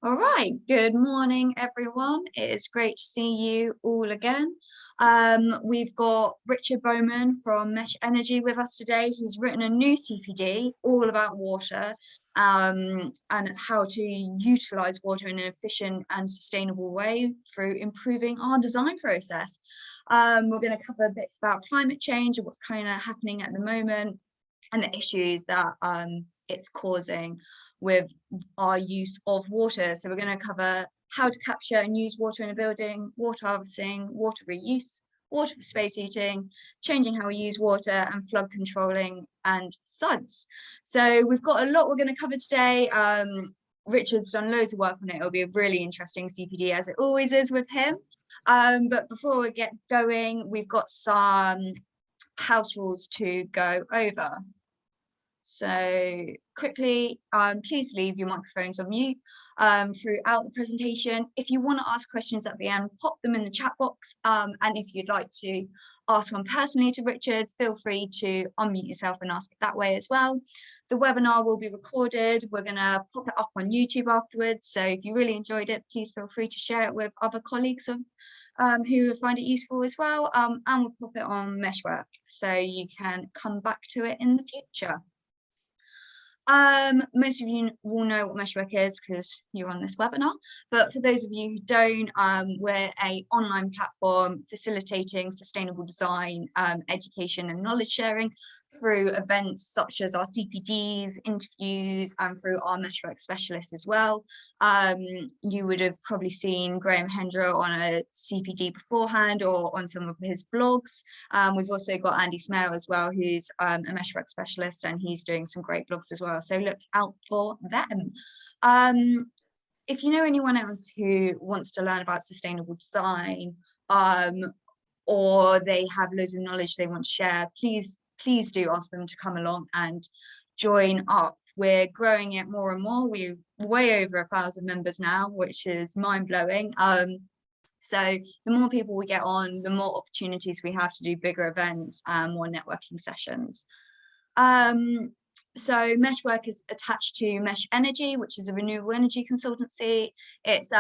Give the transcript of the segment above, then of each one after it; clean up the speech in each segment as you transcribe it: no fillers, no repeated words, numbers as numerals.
All right, good morning, everyone. It is great to see you all again. We've got Richard Bowman from Mesh Energy with us today. He's written a new CPD all about water and how to utilize water in an efficient and sustainable way through improving our design process. We're going to cover bits about climate change and what's kind of happening at the moment and the issues that it's causing with our use of water. So we're going to cover how to capture and use water in a building, water harvesting, water reuse, water for space heating, changing how we use water, and flood controlling and SUDs. So we've got a lot we're going to cover today. Richard's done loads of work on it. It'll be a really interesting CPD, as it always is with him. But before we get going, we've got some house rules to go over. So quickly, please leave your microphones on mute throughout the presentation. If you want to ask questions at the end, pop them in the chat box. And if you'd like to ask one personally to Richard, feel free to unmute yourself and ask it that way as well. The webinar will be recorded. We're going to pop it up on YouTube afterwards. So if you really enjoyed it, please feel free to share it with other colleagues of who find it useful as well. And we'll pop it on MESHWORK so you can come back to it in the future. Most of you will know what MESHWORK is because you're on this webinar, but for those of you who don't, we're an online platform facilitating sustainable design, education and knowledge sharing through events such as our CPDs, interviews, and through our MESHWORK specialists as well. You would have probably seen Graham Hendra on a CPD beforehand or on some of his blogs. We've also got Andy Smale as well, who's a MESHWORK specialist, and he's doing some great blogs as well. So look out for them. If you know anyone else who wants to learn about sustainable design, or they have loads of knowledge they want to share, please do ask them to come along and join up. We're growing it more and more. We're way over 1,000 members now, which is mind-blowing. So the more people we get on, the more opportunities we have to do bigger events and more networking sessions. So MESHWORK is attached to Mesh Energy, which is a renewable energy consultancy. It's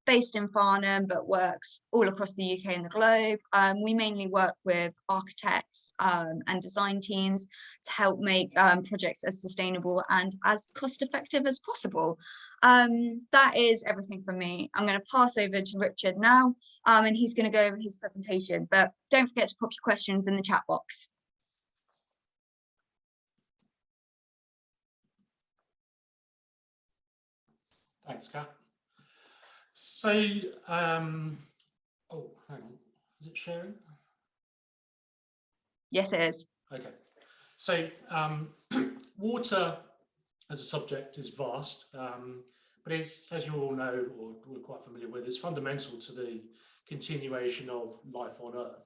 based in Farnham, but works all across the UK and the globe. We mainly work with architects and design teams to help make projects as sustainable and as cost effective as possible. That is everything from me. I'm going to pass over to Richard now, and he's going to go over his presentation, but don't forget to pop your questions in the chat box. Thanks, Kat. So, oh, hang on, is it sharing? Yes, it is. Okay. So, water as a subject is vast, but it's, as you all know, or we're quite familiar with, it's fundamental to the continuation of life on Earth.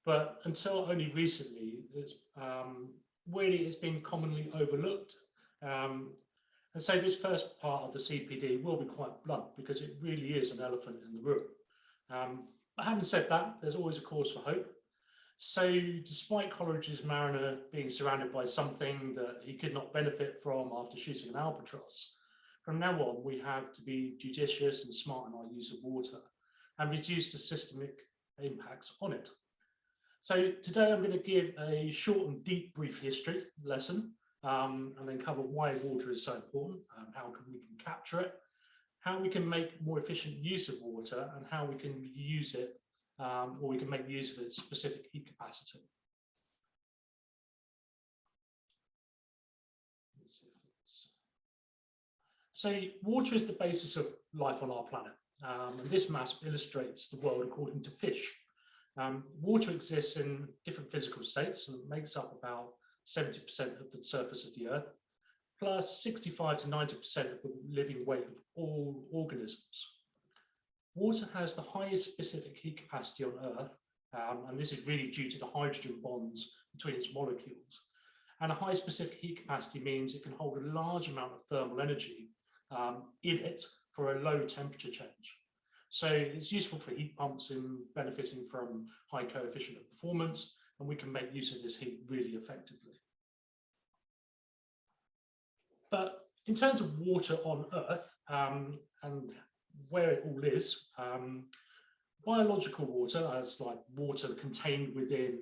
But until only recently, it's been commonly overlooked. And so this first part of the CPD will be quite blunt because it really is an elephant in the room. But having said that, there's always a cause for hope. So despite Coleridge's mariner being surrounded by something that he could not benefit from after shooting an albatross, from now on we have to be judicious and smart in our use of water and reduce the systemic impacts on it. So today I'm going to give a short and deep brief history lesson, and then cover why water is so important, how we can capture it, how we can make more efficient use of water, and how we can use it, or we can make use of its specific heat capacity. So water is the basis of life on our planet, and this map illustrates the world according to fish. Water exists in different physical states and makes up about 70% of the surface of the Earth, plus 65 to 90% of the living weight of all organisms. Water has the highest specific heat capacity on Earth, and this is really due to the hydrogen bonds between its molecules. And a high specific heat capacity means it can hold a large amount of thermal energy in it for a low temperature change. So it's useful for heat pumps in benefiting from high coefficient of performance, and we can make use of this heat really effectively. But in terms of water on Earth and where it all is, biological water, as like water contained within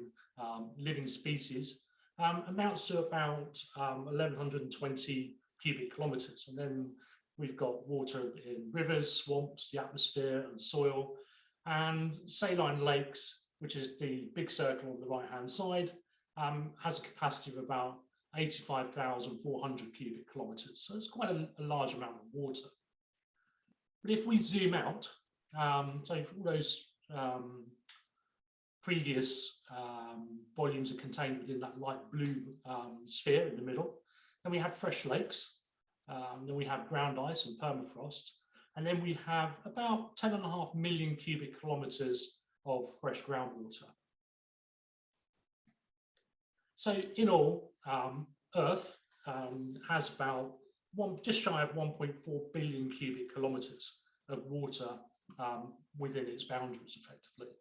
living species, amounts to about 1120 cubic kilometers. And then we've got water in rivers, swamps, the atmosphere and soil, and saline lakes, which is the big circle on the right-hand side, has a capacity of about 85,400 cubic kilometers. So it's quite a large amount of water. But if we zoom out, so if all those previous volumes are contained within that light blue sphere in the middle, then we have fresh lakes, then we have ground ice and permafrost, and then we have about 10.5 million cubic kilometers of fresh groundwater. So in all, Earth has about just shy of 1.4 billion cubic kilometers of water within its boundaries, effectively.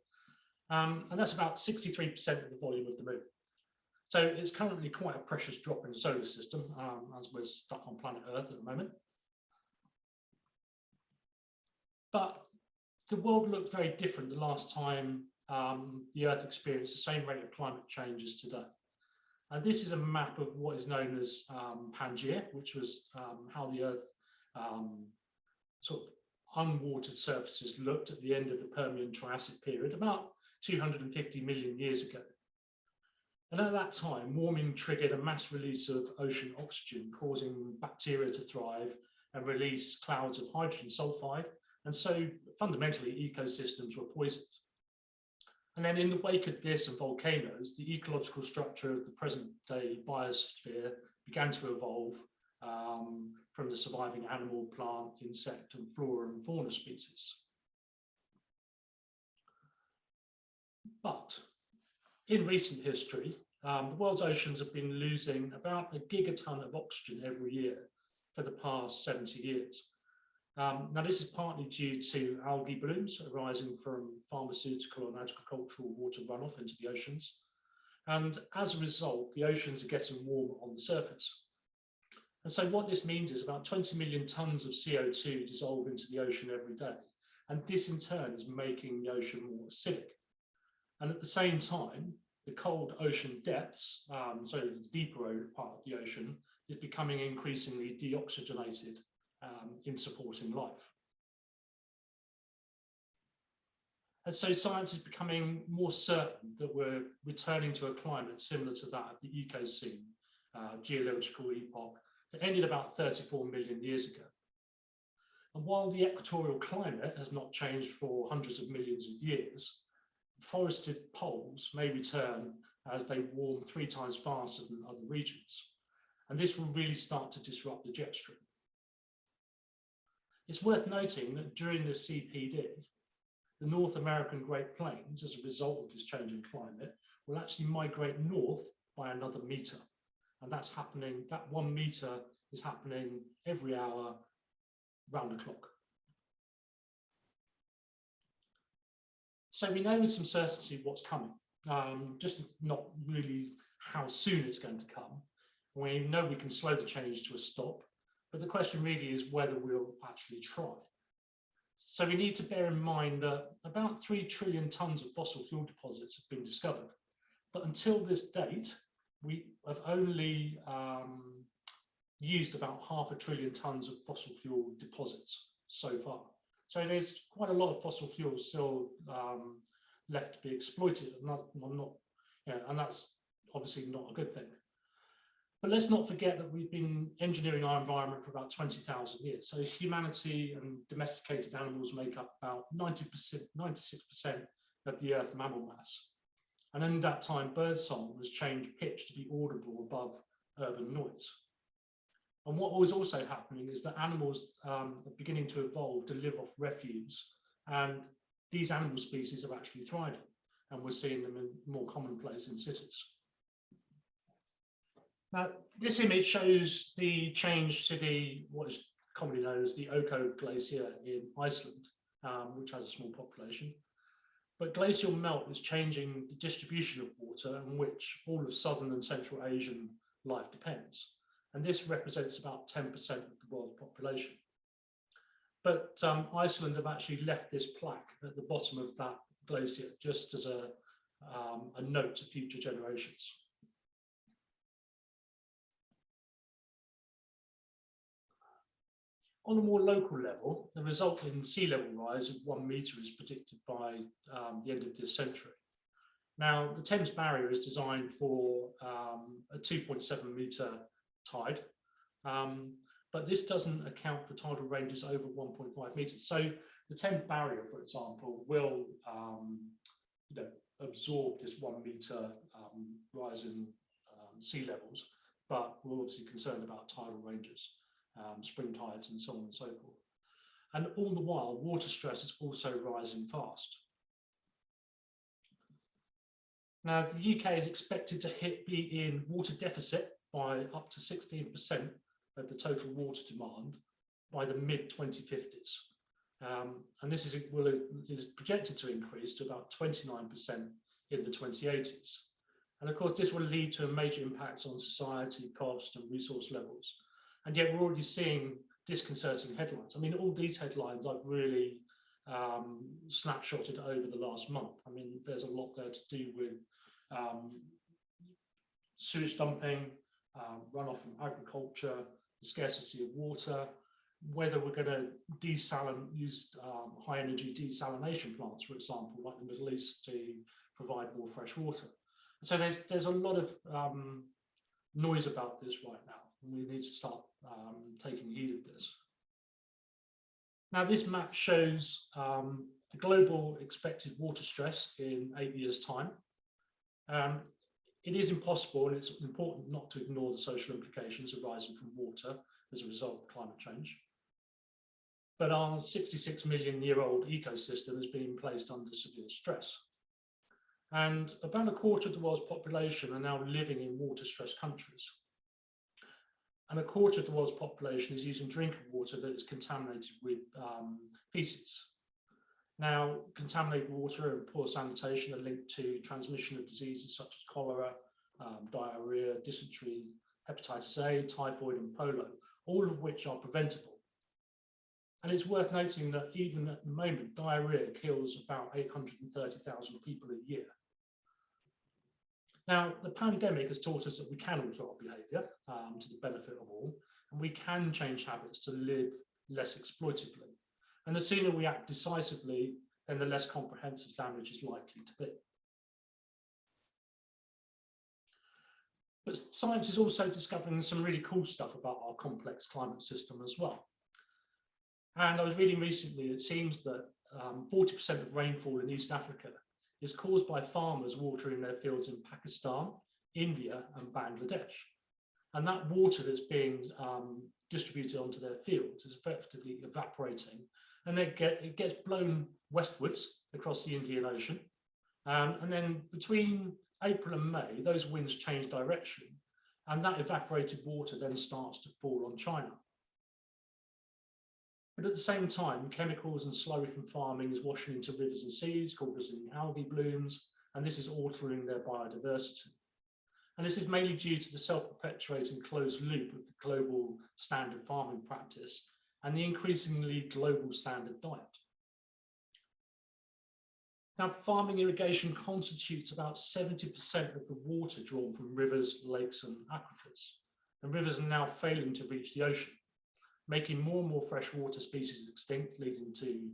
And that's about 63% of the volume of the moon. So it's currently quite a precious drop in the solar system, as we're stuck on planet Earth at the moment. But the world looked very different the last time the Earth experienced the same rate of climate change as today. And this is a map of what is known as Pangaea, which was how the Earth sort of unwatered surfaces looked at the end of the Permian-Triassic period, about 250 million years ago. And at that time, warming triggered a mass release of ocean oxygen, causing bacteria to thrive and release clouds of hydrogen sulfide. And so fundamentally, ecosystems were poisoned. And then in the wake of this and volcanoes, the ecological structure of the present day biosphere began to evolve from the surviving animal, plant, insect, and flora and fauna species. But in recent history, the world's oceans have been losing about a gigaton of oxygen every year for the past 70 years. Now, this is partly due to algae blooms arising from pharmaceutical and agricultural water runoff into the oceans. And as a result, the oceans are getting warmer on the surface. And so what this means is about 20 million tons of CO2 dissolve into the ocean every day. And this in turn is making the ocean more acidic. And at the same time, the cold ocean depths, so the deeper part of the ocean, is becoming increasingly deoxygenated in supporting life. And so science is becoming more certain that we're returning to a climate similar to that of the Ecocene geological epoch that ended about 34 million years ago. And while the equatorial climate has not changed for hundreds of millions of years, forested poles may return as they warm 3 times faster than other regions. And this will really start to disrupt the jet stream. It's worth noting that during the CPD, the North American Great Plains, as a result of this change in climate, will actually migrate north by another meter. And that's happening, that 1 meter is happening every hour round the clock. So we know with some certainty what's coming, just not really how soon it's going to come. We know we can slow the change to a stop, but the question really is whether we'll actually try. So we need to bear in mind that about 3 trillion tons of fossil fuel deposits have been discovered. But until this date, we have only used about 500 billion tons of fossil fuel deposits so far. So there's quite a lot of fossil fuels still left to be exploited, and that's obviously not a good thing. But let's not forget that we've been engineering our environment for about 20,000 years. So humanity and domesticated animals make up about 96% of the Earth mammal mass. And in that time, birdsong has changed pitch to be audible above urban noise. And what was also happening is that animals are beginning to evolve to live off refuse. And these animal species are actually thriving. And we're seeing them in more commonplace in cities. Now, this image shows the change to what is commonly known as the Oko Glacier in Iceland, which has a small population. But glacial melt is changing the distribution of water on which all of southern and central Asian life depends. and this represents about 10% of the world's population. But Iceland have actually left this plaque at the bottom of that glacier, just as a note to future generations. On a more local level, the resulting sea level rise of 1 metre is predicted by the end of this century. Now, the Thames Barrier is designed for a 2.7 metre tide, but this doesn't account for tidal ranges over 1.5 metres. So the Thames Barrier, for example, will absorb this 1 metre rise in sea levels, but we're obviously concerned about tidal ranges, spring tides and so on and so forth. And all the while, water stress is also rising fast. Now, the UK is expected to be in water deficit by up to 16% of the total water demand by the mid-2050s. And this is projected to increase to about 29% in the 2080s. And of course, this will lead to a major impact on society, cost and resource levels. And yet we're already seeing disconcerting headlines. I mean, all these headlines I've really snapshotted over the last month. I mean, there's a lot there to do with sewage dumping, runoff from agriculture, the scarcity of water, whether we're going to use high energy desalination plants, for example, like the Middle East, to provide more fresh water. So there's a lot of noise about this right now, and we need to start taking heed of this. Now, this map shows the global expected water stress in 8 years' time. It is impossible, and it's important not to ignore the social implications arising from water as a result of climate change. But our 66-million-year-old ecosystem is being placed under severe stress. And about a quarter of the world's population are now living in water-stressed countries. And a quarter of the world's population is using drinking water that is contaminated with feces. Now, contaminated water and poor sanitation are linked to transmission of diseases such as cholera, diarrhea, dysentery, hepatitis A, typhoid and polio, all of which are preventable. And it's worth noting that even at the moment, diarrhea kills about 830,000 people a year. Now, the pandemic has taught us that we can alter our behaviour to the benefit of all, and we can change habits to live less exploitatively. And the sooner we act decisively, then the less comprehensive damage is likely to be. But science is also discovering some really cool stuff about our complex climate system as well. And I was reading recently, it seems that 40% of rainfall in East Africa is caused by farmers watering their fields in Pakistan, India and Bangladesh. And that water that's being distributed onto their fields is effectively evaporating, and then it gets blown westwards across the Indian Ocean. And then between April and May, those winds change direction, and that evaporated water then starts to fall on China. But at the same time, chemicals and slurry from farming is washing into rivers and seas, causing algae blooms, and this is altering their biodiversity. And this is mainly due to the self-perpetuating closed loop of the global standard farming practice and the increasingly global standard diet. Now, farming irrigation constitutes about 70% of the water drawn from rivers, lakes and aquifers. And rivers are now failing to reach the ocean, making more and more freshwater species extinct, leading to,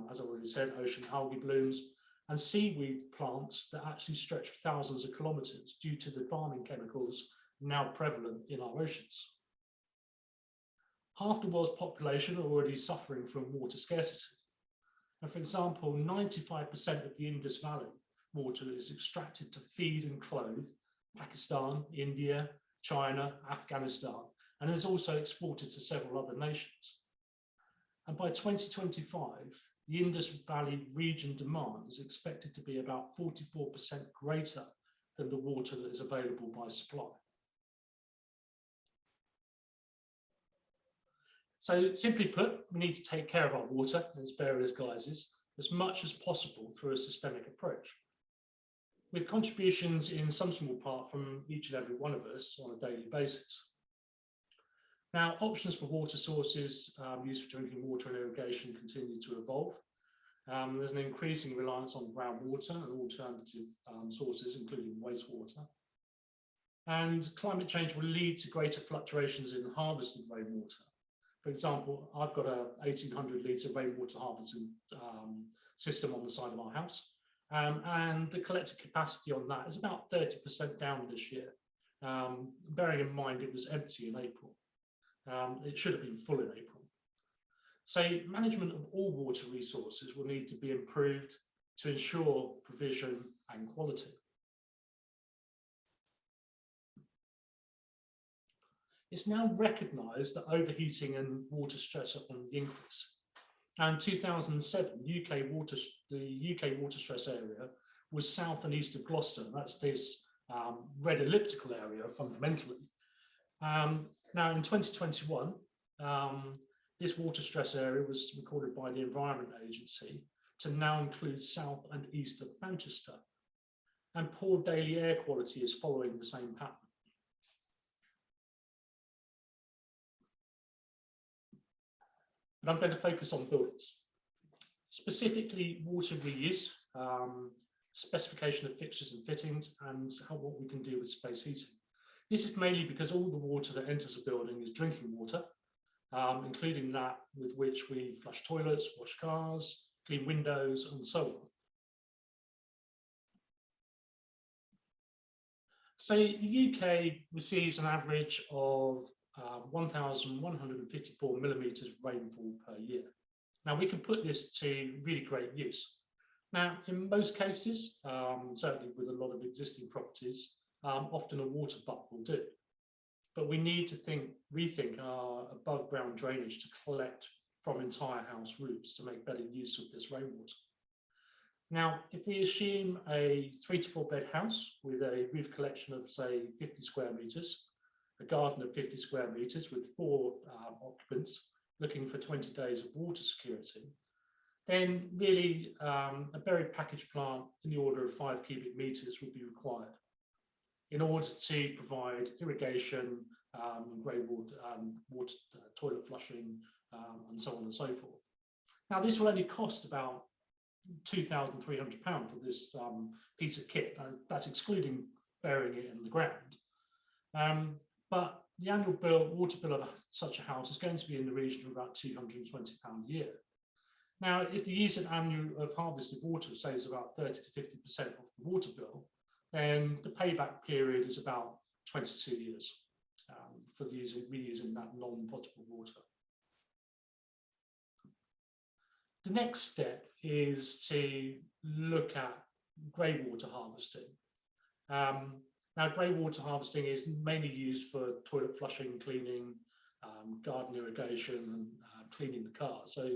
as I already said, ocean algae blooms and seaweed plants that actually stretch for thousands of kilometers due to the farming chemicals now prevalent in our oceans. Half the world's population are already suffering from water scarcity. And for example, 95% of the Indus Valley water is extracted to feed and clothe Pakistan, India, China, Afghanistan, and is also exported to several other nations. And by 2025, the Indus Valley region demand is expected to be about 44% greater than the water that is available by supply. So simply put, we need to take care of our water in its various guises as much as possible through a systemic approach, with contributions in some small part from each and every one of us on a daily basis. Now, options for water sources used for drinking water and irrigation continue to evolve. There's an increasing reliance on groundwater and alternative sources, including wastewater. And climate change will lead to greater fluctuations in harvested rainwater. For example, I've got a 1,800 litre rainwater harvesting system on the side of our house. And the collected capacity on that is about 30% down this year, bearing in mind it was empty in April. It should have been full in April. So management of all water resources will need to be improved to ensure provision and quality. It's now recognised that overheating and water stress are on the increase. And in 2007, the UK water stress area was south and east of Gloucester. That's this red elliptical area fundamentally. Now in 2021, this water stress area was recorded by the Environment Agency to now include south and east of Manchester. And poor daily air quality is following the same pattern. But I'm going to focus on buildings, specifically water reuse, specification of fixtures and fittings, and what we can do with space heating. This is mainly because all the water that enters a building is drinking water, including that with which we flush toilets, wash cars, clean windows, and so on. So the UK receives an average of 1,154 millimetres of rainfall per year. Now we can put this to really great use. Now in most cases, certainly with a lot of existing properties, often a water butt will do. But we need to rethink our above ground drainage to collect from entire house roofs to make better use of this rainwater. Now, if we assume a 3 to 4 bed house with a roof collection of say 50 square metres, a garden of 50 square metres with 4 occupants looking for 20 days of water security, then really a buried package plant in the order of 5 cubic metres would be required in order to provide irrigation, grey water, toilet flushing, and so on and so forth. Now, this will only cost about £2,300 for this piece of kit. That's excluding burying it in the ground. But the annual water bill of such a house is going to be in the region of about £220 a year. Now, if the use of harvested water saves about 30 to 50% of the water bill, then the payback period is about 22 years for reusing that non-potable water. The next step is to look at grey water harvesting. Now, grey water harvesting is mainly used for toilet flushing, cleaning, garden irrigation, and cleaning the car. So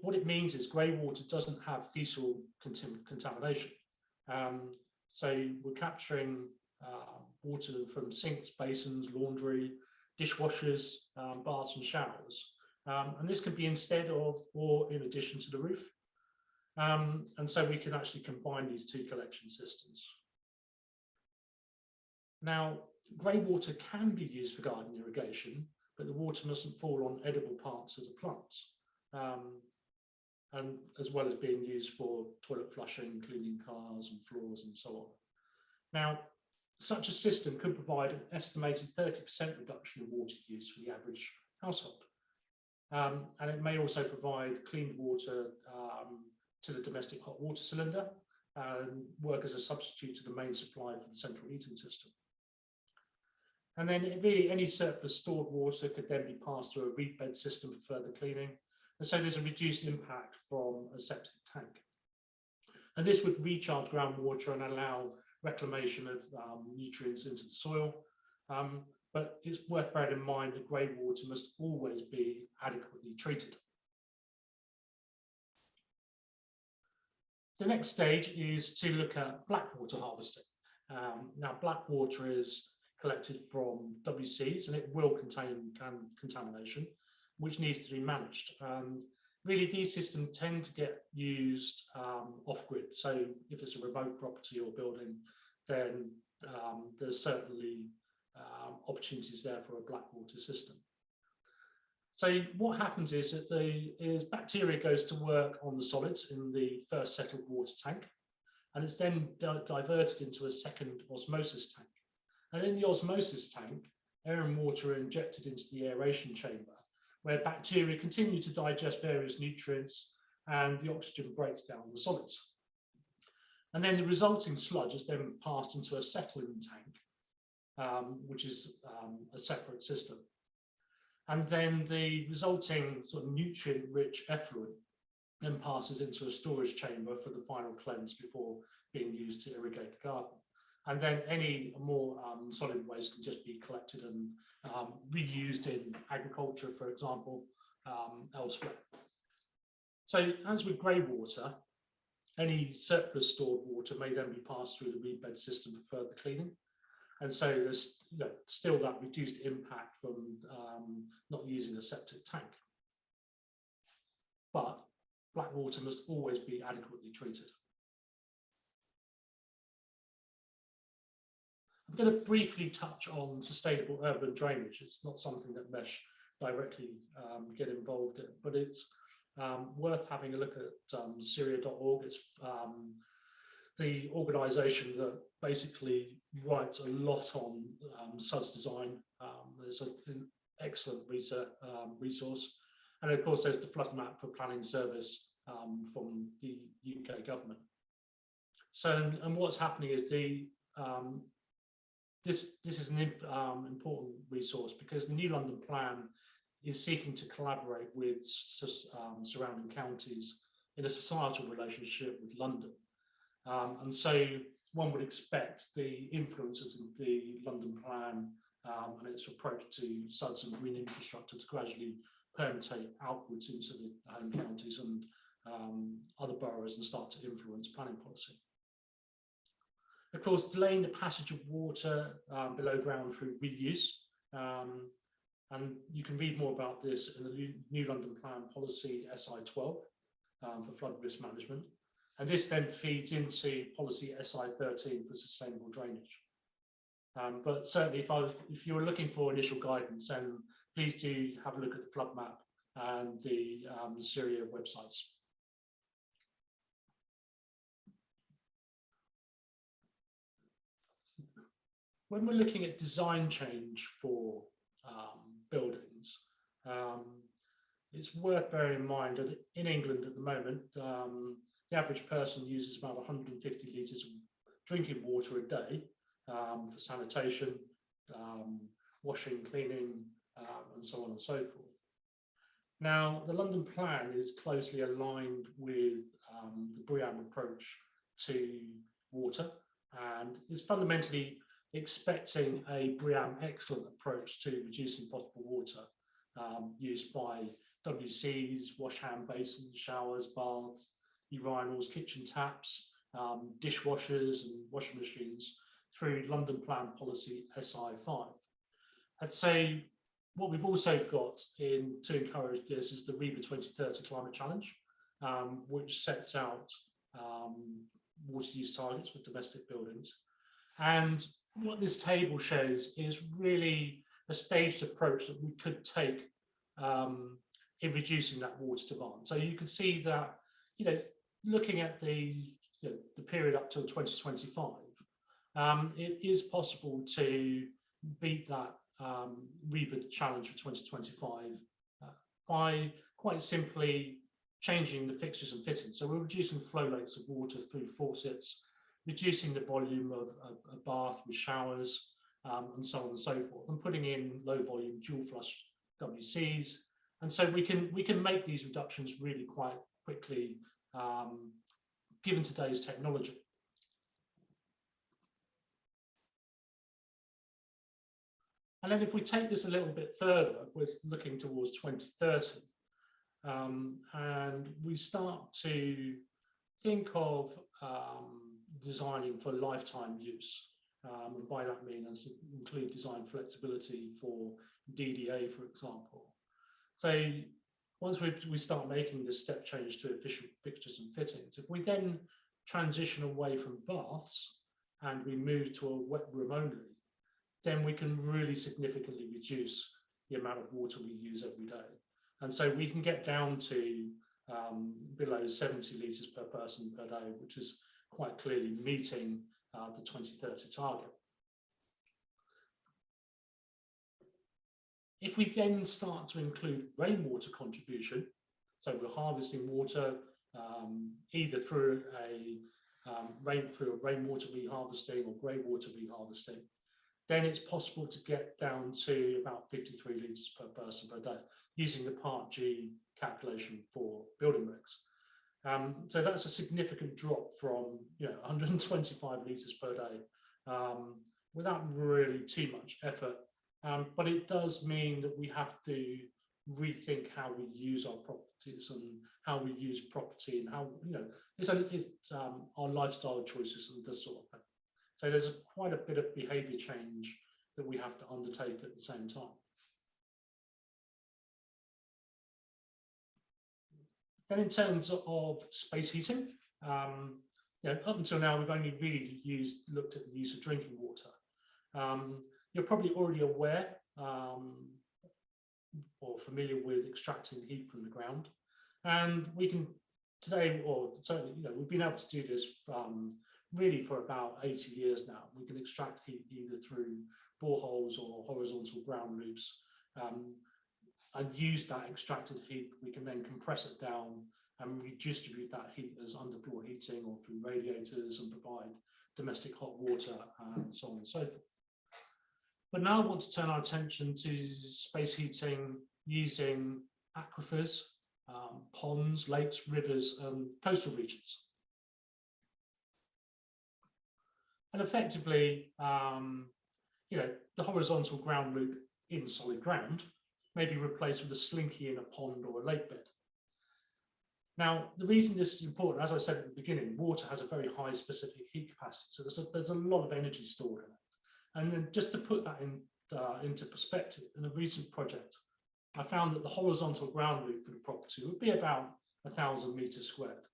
what it means is grey water doesn't have fecal contamination. So we're capturing water from sinks, basins, laundry, dishwashers, baths and showers. And this can be instead of or in addition to the roof. And so we can actually combine these two collection systems. Now, grey water can be used for garden irrigation, but the water mustn't fall on edible parts of the plants, and as well as being used for toilet flushing, cleaning cars and floors and so on. Now, such a system could provide an estimated 30% reduction in water use for the average household. And it may also provide clean water to the domestic hot water cylinder and work as a substitute to the main supply for the central heating system. And then really any surplus stored water could then be passed through a reed bed system for further cleaning. And so there's a reduced impact from a septic tank. And this would recharge groundwater and allow reclamation of nutrients into the soil. But it's worth bearing in mind that grey water must always be adequately treated. The next stage is to look at black water harvesting. Now, black water is collected from WCs and it will contain contamination, which needs to be managed. Really, these systems tend to get used off-grid. So if it's a remote property or building, then there's certainly opportunities there for a black water system. So what happens is that bacteria goes to work on the solids in the first settled water tank, and it's then diverted into a second osmosis tank. And in the osmosis tank, air and water are injected into the aeration chamber, where bacteria continue to digest various nutrients and the oxygen breaks down the solids. And then the resulting sludge is then passed into a settling tank, which is a separate system. And then the resulting sort of nutrient-rich effluent then passes into a storage chamber for the final cleanse before being used to irrigate the garden. And then any more solid waste can just be collected and reused in agriculture, for example, elsewhere. So as with grey water, any surplus stored water may then be passed through the reed bed system for further cleaning. And so there's still that reduced impact from not using a septic tank. But black water must always be adequately treated. I'm going to briefly touch on sustainable urban drainage. It's not something that MESH directly get involved in, but it's worth having a look at Syria.org. It's the organisation that basically writes a lot on SUDs design. There's an excellent resource. And of course, there's the flood map for planning service from the UK government. So, and what's happening is this is an important resource because the New London Plan is seeking to collaborate with surrounding counties in a societal relationship with London. And so one would expect the influence of the London Plan and its approach to SUDs and green infrastructure to gradually permeate outwards into the home counties and other boroughs and start to influence planning policy. Of course, delaying the passage of water below ground through reuse. And you can read more about this in the New London Plan Policy SI12 for flood risk management. And this then feeds into policy SI13 for sustainable drainage. But certainly if you were looking for initial guidance, then please do have a look at the flood map and the Syria websites. When we're looking at design change for buildings, it's worth bearing in mind that in England at the moment, the average person uses about 150 litres of drinking water a day for sanitation, washing, cleaning, and so on and so forth. Now, the London Plan is closely aligned with the BREEAM approach to water and is fundamentally expecting a BREEAM excellent approach to reducing potable water used by WCs, wash hand basins, showers, baths, urinals, kitchen taps, dishwashers and washing machines through London Plan Policy SI5. I'd say what we've also got to encourage this is the REBA 2030 Climate Challenge, which sets out water use targets for domestic buildings. And what this table shows is really a staged approach that we could take in reducing that water demand. So you can see that, looking at the period up till 2025, it is possible to beat that REBA challenge for 2025 by quite simply changing the fixtures and fittings. So we're reducing flow rates of water through faucets, reducing the volume of a bath with showers, and so on and so forth, and putting in low volume dual flush WCs. And so we can make these reductions really quite quickly, given today's technology. And then if we take this a little bit further, we're looking towards 2030, and we start to think of designing for lifetime use. And by that I mean include design flexibility for DDA, for example. So once we start making this step change to efficient fixtures and fittings, if we then transition away from baths and we move to a wet room only, then we can really significantly reduce the amount of water we use every day. And so we can get down to below 70 litres per person per day, which is quite clearly meeting the 2030 target. If we then start to include rainwater contribution, so we're harvesting water either through a rainwater reharvesting or greywater reharvesting, then it's possible to get down to about 53 litres per person per day using the Part G calculation for building regs. So that's a significant drop from 125 litres per day without really too much effort. But it does mean that we have to rethink how we use our properties and how we use property and how, it's our lifestyle choices and this sort of thing. So there's quite a bit of behaviour change that we have to undertake at the same time. Then in terms of space heating, up until now, we've only really looked at the use of drinking water. You're probably already aware or familiar with extracting heat from the ground. And we can today, or certainly, we've been able to do this really for about 80 years now. We can extract heat either through boreholes or horizontal ground loops and use that extracted heat. We can then compress it down and redistribute that heat as underfloor heating or through radiators and provide domestic hot water and so on and so forth. But now I want to turn our attention to space heating using aquifers, ponds, lakes, rivers, and coastal regions. And effectively, the horizontal ground loop in solid ground may be replaced with a slinky in a pond or a lake bed. Now, the reason this is important, as I said at the beginning, water has a very high specific heat capacity, so there's a lot of energy stored in it. And then just to put that into perspective, in a recent project, I found that the horizontal ground loop for the property would be about 1,000 metres squared.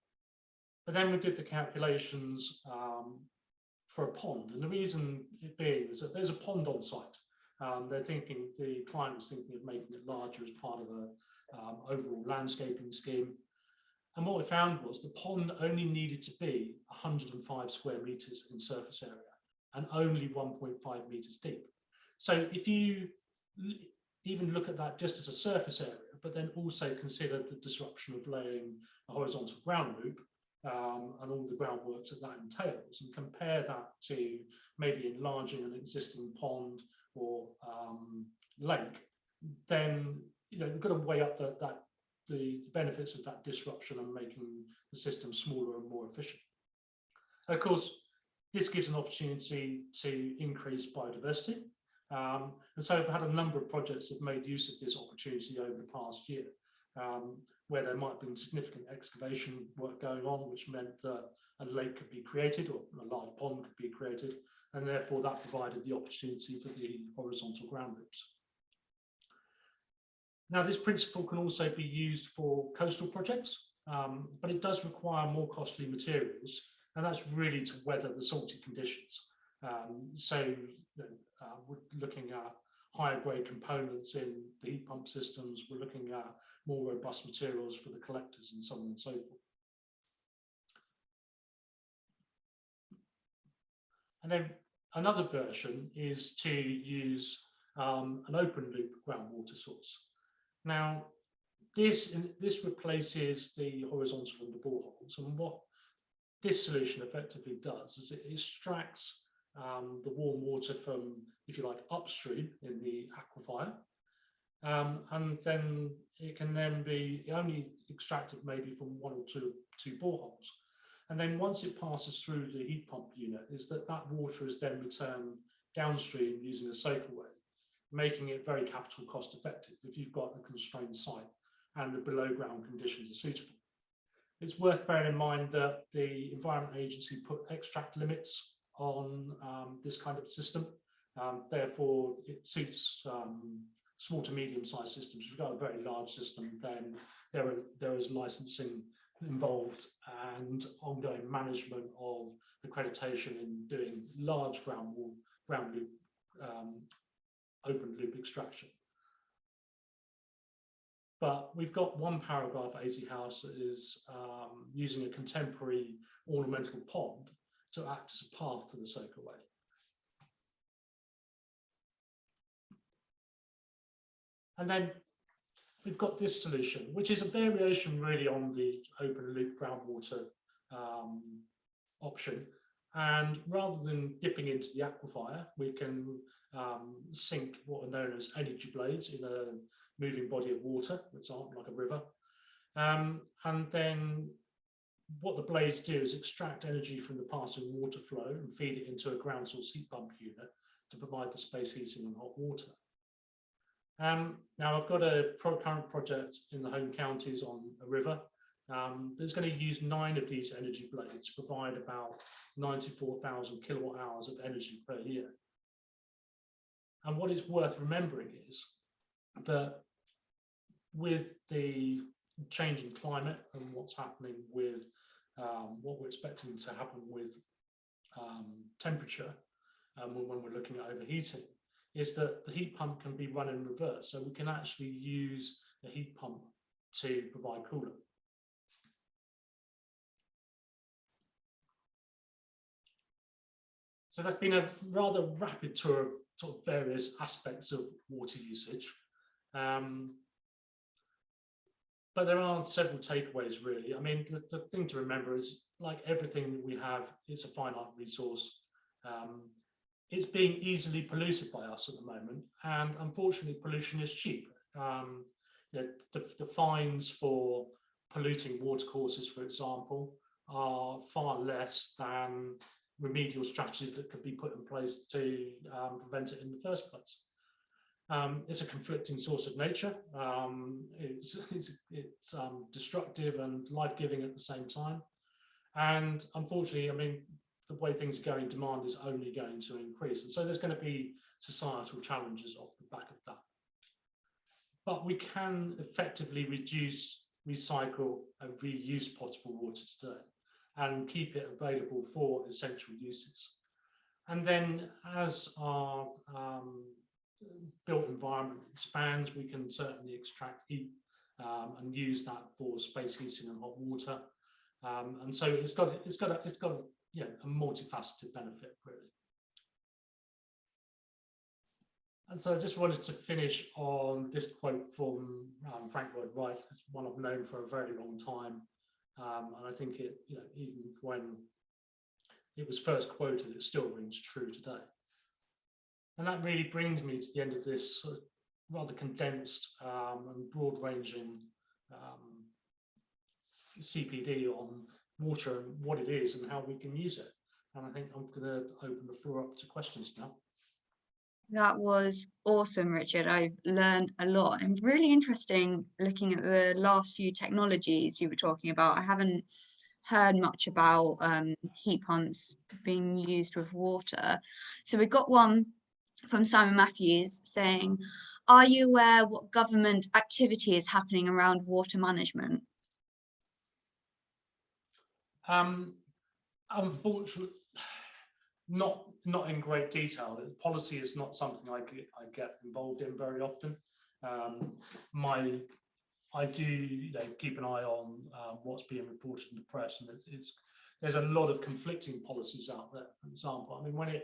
But then we did the calculations for a pond, and the reason it being is that there's a pond on site. The client was thinking of making it larger as part of an overall landscaping scheme. And what we found was the pond only needed to be 105 square metres in surface area and only 1.5 metres deep. So if you even look at that just as a surface area, but then also consider the disruption of laying a horizontal ground loop and all the groundworks that entails, and compare that to maybe enlarging an existing pond or lake, then we've got to weigh up the benefits of that disruption and making the system smaller and more efficient. Of course, this gives an opportunity to increase biodiversity. And so I've had a number of projects that made use of this opportunity over the past year, where there might have been significant excavation work going on, which meant that a lake could be created or a large pond could be created, and therefore that provided the opportunity for the horizontal ground loops. Now, this principle can also be used for coastal projects, but it does require more costly materials, and that's really to weather the salty conditions. We're looking at higher grade components in the heat pump systems, we're looking at more robust materials for the collectors and so on and so forth. And then another version is to use an open loop groundwater source. Now, this replaces the horizontal and the boreholes, and what this solution effectively does is it extracts the warm water from, if you like, upstream in the aquifer, and then it can then be only extracted maybe from one or two boreholes. And then once it passes through the heat pump unit, is that water is then returned downstream using a soakaway, making it very capital cost effective if you've got a constrained site and the below ground conditions are suitable. It's worth bearing in mind that the Environment Agency put extract limits on this kind of system. Therefore, it suits small to medium-sized systems. If you've got a very large system, then there is licensing involved and ongoing management of accreditation in doing large ground loop open loop extraction. But we've got one paragraph at AZ House that is using a contemporary ornamental pond to act as a path to the soakaway. And then we've got this solution, which is a variation really on the open loop groundwater option. And rather than dipping into the aquifer, we can sink what are known as energy blades in a moving body of water, for example, like a river. And then what the blades do is extract energy from the passing water flow and feed it into a ground source heat pump unit to provide the space heating and hot water. Now I've got a current project in the home counties on a river. That's going to use 9 of these energy blades to provide about 94,000 kilowatt hours of energy per year. And what is worth remembering is that with the changing climate and what's happening with what we're expecting to happen with temperature when we're looking at overheating, is that the heat pump can be run in reverse. So we can actually use the heat pump to provide coolant. So that's been a rather rapid tour of sort of various aspects of water usage. But there are several takeaways, really. I mean, the thing to remember is, like everything that we have, it's a finite resource. It's being easily polluted by us at the moment, and unfortunately, pollution is cheap. The fines for polluting watercourses, for example, are far less than remedial strategies that could be put in place to prevent it in the first place. It's a conflicting source of nature. It's destructive and life-giving at the same time. And unfortunately, I mean, the way things are going, demand is only going to increase. And so there's going to be societal challenges off the back of that. But we can effectively reduce, recycle, and reuse potable water today and keep it available for essential uses. And then as our built environment expands, we can certainly extract heat and use that for space heating and hot water. And so it's got a multifaceted benefit, really. And so I just wanted to finish on this quote from Frank Lloyd Wright. It's one I've known for a very long time, and I think it, even when it was first quoted, it still rings true today. And that really brings me to the end of this sort of rather condensed and broad-ranging CPD on water and what it is and how we can use it. And I think I'm going to open the floor up to questions now. That was awesome, Richard. I've learned a lot, and really interesting looking at the last few technologies you were talking about. I haven't heard much about heat pumps being used with water. So we got one from Simon Matthews saying, are you aware what government activity is happening around water management? Unfortunately, not in great detail. Policy is not something I get involved in very often. I do keep an eye on what's being reported in the press, and there's a lot of conflicting policies out there. For example, I mean, when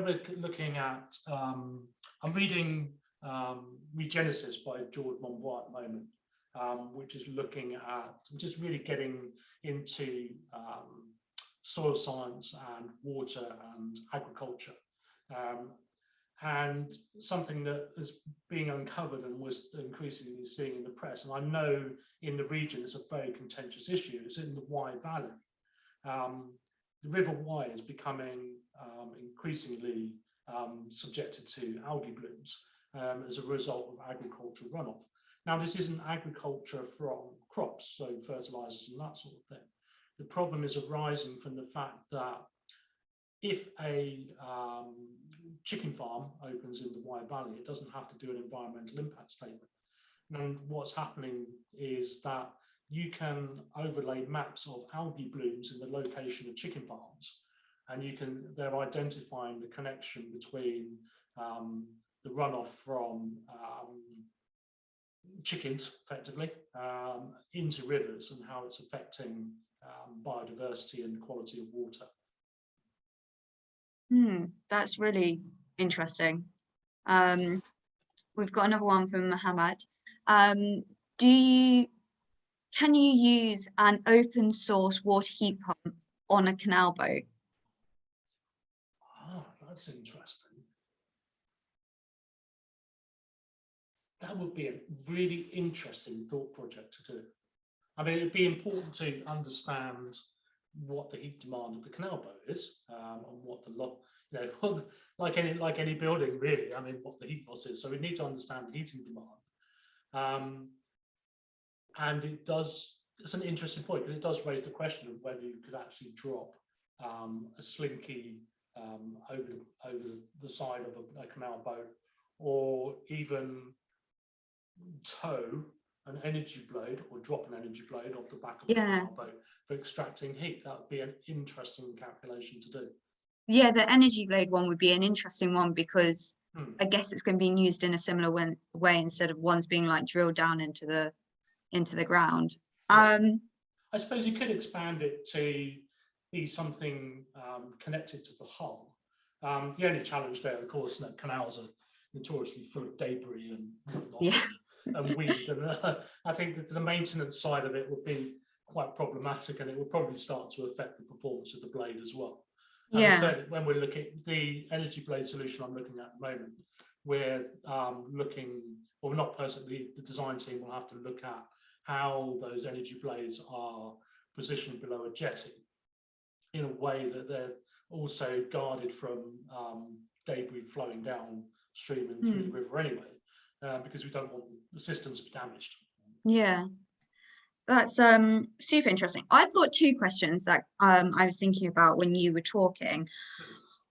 we're looking at, I'm reading Regenesis by George Monbiot at the moment, which is really getting into soil science and water and agriculture, and something that is being uncovered and was increasingly seen in the press. And I know in the region it's a very contentious issue. It's in the Wye Valley. The River Wye is becoming increasingly subjected to algae blooms as a result of agricultural runoff. Now, this isn't agriculture from crops, so fertilizers and that sort of thing. The problem is arising from the fact that if a chicken farm opens in the Wye Valley, it doesn't have to do an environmental impact statement. And what's happening is that you can overlay maps of algae blooms in the location of chicken farms, and they're identifying the connection between the runoff from chickens, effectively, into rivers, and how it's affecting biodiversity and the quality of water. That's really interesting. We've got another one from Mohammed. Can you use an open source water heat pump on a canal boat? Ah, that's interesting. That would be a really interesting thought project to do. I mean, it'd be important to understand what the heat demand of the canal boat is, and what the like any building, really. I mean, what the heat loss is. So we need to understand the heating demand. And it's an interesting point, because it does raise the question of whether you could actually drop a slinky over the side of a canal boat, or even tow an energy blade, or drop an energy blade off the back of a canal boat for extracting heat. That would be an interesting calculation to do. Yeah, the energy blade one would be an interesting one, because I guess it's going to be used in a similar way, instead of one's being like drilled down into the ground. I suppose you could expand it to be something connected to the hull. The only challenge there, of course, that canals are notoriously full of debris and weed, and I think that the maintenance side of it would be quite problematic, and it would probably start to affect the performance of the blade as well. So when we're looking at the energy blade solution I'm looking at the moment, we're looking, well, not personally, the design team will have to look at how those energy blades are positioned below a jetty in a way that they're also guarded from debris flowing downstream and through the river anyway, because we don't want the systems to be damaged. Yeah, that's super interesting. I've got two questions that I was thinking about when you were talking.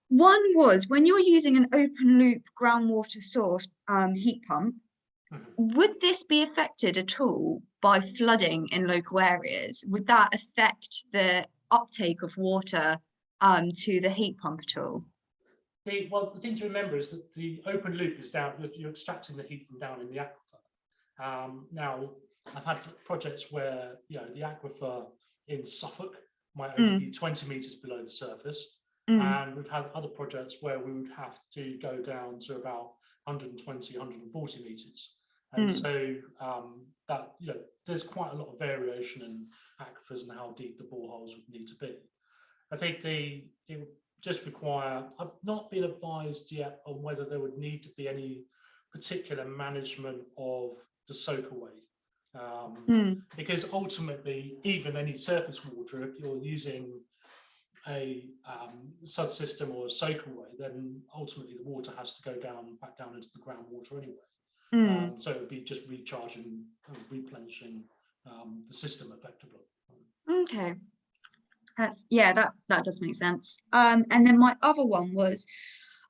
One was, when you're using an open loop groundwater source heat pump, would this be affected at all by flooding in local areas? Would that affect the uptake of water to the heat pump at all? Well, the thing to remember is that the open loop is down, you're extracting the heat from down in the aquifer. Now, I've had projects where the aquifer in Suffolk might only be 20 meters below the surface, and we've had other projects where we would have to go down to about 120, 140 meters. And so that there's quite a lot of variation in aquifers and how deep the boreholes would need to be. I think it would just require, I've not been advised yet on whether there would need to be any particular management of the soakaway. Because ultimately, even any surface water, if you're using a SUD system or a soakaway, then ultimately the water has to go back down into the groundwater anyway. So it would be just recharging and replenishing the system effectively. Okay. That does make sense. And then my other one was,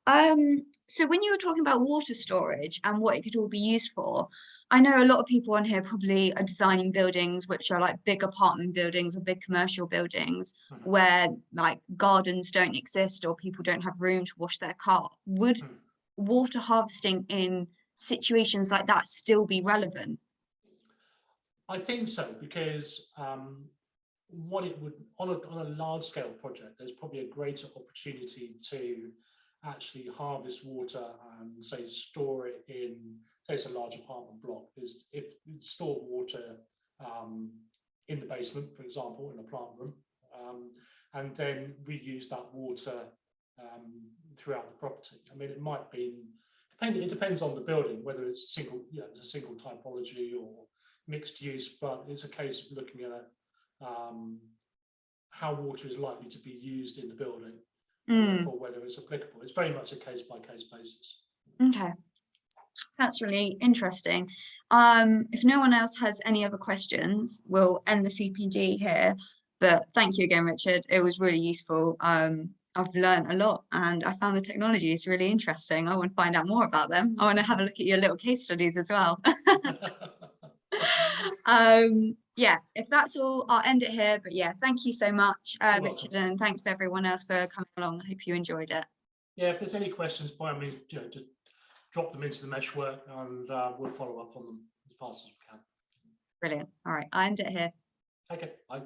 so when you were talking about water storage and what it could all be used for, I know a lot of people on here probably are designing buildings which are like big apartment buildings or big commercial buildings where like gardens don't exist or people don't have room to wash their car. Would water harvesting in situations like that still be relevant? I think so, because what it would, on a large scale project, there's probably a greater opportunity to actually harvest water and say store it in, say it's a large apartment block, is if you store water in the basement, for example, in a plant room, and then reuse that water throughout the property. I mean, it might be, it depends on the building, whether it's single, it's a single typology or mixed use, but it's a case of looking at how water is likely to be used in the building, for whether it's applicable. It's very much a case-by-case basis. Okay, that's really interesting. If no one else has any other questions, we'll end the CPD here. But thank you again, Richard. It was really useful. I've learned a lot, and I found the technologies really interesting. I want to find out more about them. I want to have a look at your little case studies as well. Yeah, if that's all, I'll end it here. But yeah, thank you so much, Richard, and thanks to everyone else for coming along. I hope you enjoyed it. yeah, if there's any questions, by all means, just drop them into the MESHWORK, and we'll follow up on them as fast as we can. Brilliant. All right, I end it here. Okay, bye.